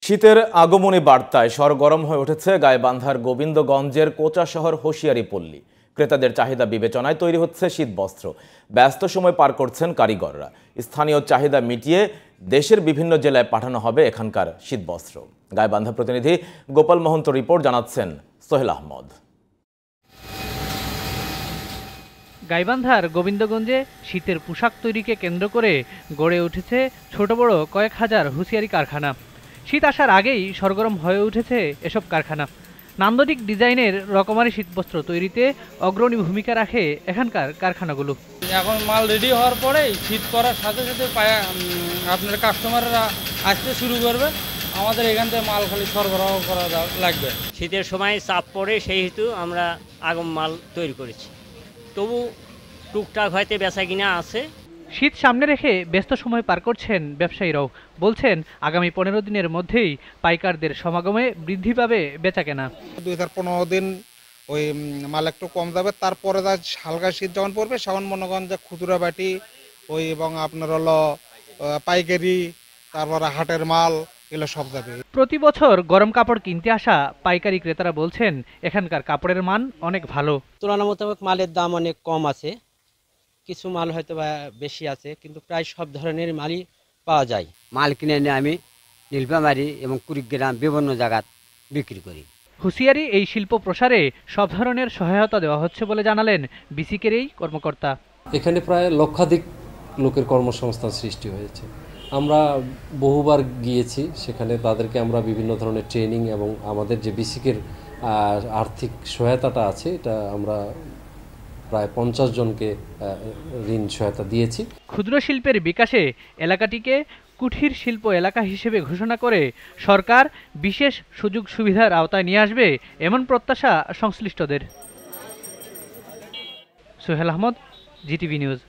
শীতের আগমনী বার্তায় সরগরম হয়ে উঠেছে গাইবান্ধার গোবিন্দগঞ্জের কোচা শহর হোশিয়ারি পল্লী। ক্রেতাদের চাহিদা বিবেচনায় তৈরি হচ্ছে শীতবস্ত্র। ব্যস্ত সময় পার করছেন কারিগররা। স্থানীয় চাহিদা মিটিয়ে দেশের বিভিন্ন জেলায় পাঠানো হবে এখানকার শীতবস্ত্র। গাইবান্ধা প্রতিনিধি গোপাল মহন্ত রিপোর্ট জানাচ্ছেন সোহেল আহমদ। গাইবান্ধার গোবিন্দগঞ্জে শীতের পোশাক তৈরিকে কেন্দ্র করে গড়ে উঠেছে ছোট বড় কয়েক হাজার হুঁশিয়ারি কারখানা। শীত আসার আগেই সরগরম হয়ে উঠেছে এসব কারখানা। নান্দনিক ডিজাইনের রকমারি শীতবস্ত্র তৈরিতে অগ্রণী ভূমিকা রাখে এখানকার কারখানাগুলো। এখন মাল রেডি হওয়ার পরেই শীত পড়ার সাথে সাথে আপনার কাস্টমাররা আসতে শুরু করবে। আমাদের এখান থেকে মাল খালি সরবরাহ করা লাগবে। শীতের সময় চাপ পড়ে, সেই হেতু আমরা আগম মাল তৈরি করেছি। তবু টুকটাক হয়তো বেচা কিনা আছে। শীত সামনে রেখে ব্যস্ত সময় পার করছেন ব্যবসায়ীরাও। বলছেন আগামী 15 দিনের মধ্যেই পাইকারদের সমাগমে বৃদ্ধি পাবে বেচাকেনা। 2015 দিন ওই মাল একটু কম যাবে, তারপরে যা হালকা শীত যখন পড়বে সেমন মনে করেন যে খুচরা বাটি ওই এবং আপনার হলো পাইকারি, তারপরে হাটের মাল এগুলো সব যাবে। প্রতি বছর গরম কাপড় কিনতে আসা পাইকারি ক্রেতারা বলছেন এখানকার কাপড়ের মান অনেক ভালো। তুলনা মোতাবেক মালের দাম অনেক কম আছে, কিছু মাল হয়তো বা বেশি আছে, কিন্তু প্রায় সব ধরনের মালই পাওয়া যায়। মাল কিনে এনে আমি নীলফামারী এবং কুড়িগ্রাম বিভিন্ন জায়গায় বিক্রি করি। হুঁশিয়ারি এই শিল্প প্রসারে সব ধরনের সহায়তা দেওয়া হচ্ছে বলে জানালেন বিসিকের এই কর্মকর্তা। এখানে প্রায় লক্ষাধিক লোকের কর্মসংস্থান সৃষ্টি হয়েছে। আমরা বহুবার গিয়েছি সেখানে, তাদেরকে আমরা বিভিন্ন ধরনের ট্রেনিং এবং আমাদের যে বিসিকের আর্থিক সহায়তাটা আছে, এটা আমরা প্রায় 50 জনকে ঋণ সহায়তা দিয়েছি। ক্ষুদ্র শিল্পের বিকাশে এলাকাটিকে কুঠির শিল্প এলাকা হিসেবে ঘোষণা করে সরকার বিশেষ সুযোগ সুবিধার আওতায় নিয়ে আসবে এমন প্রত্যাশা সংশ্লিষ্টদের। Sohel Ahmad, GTV news.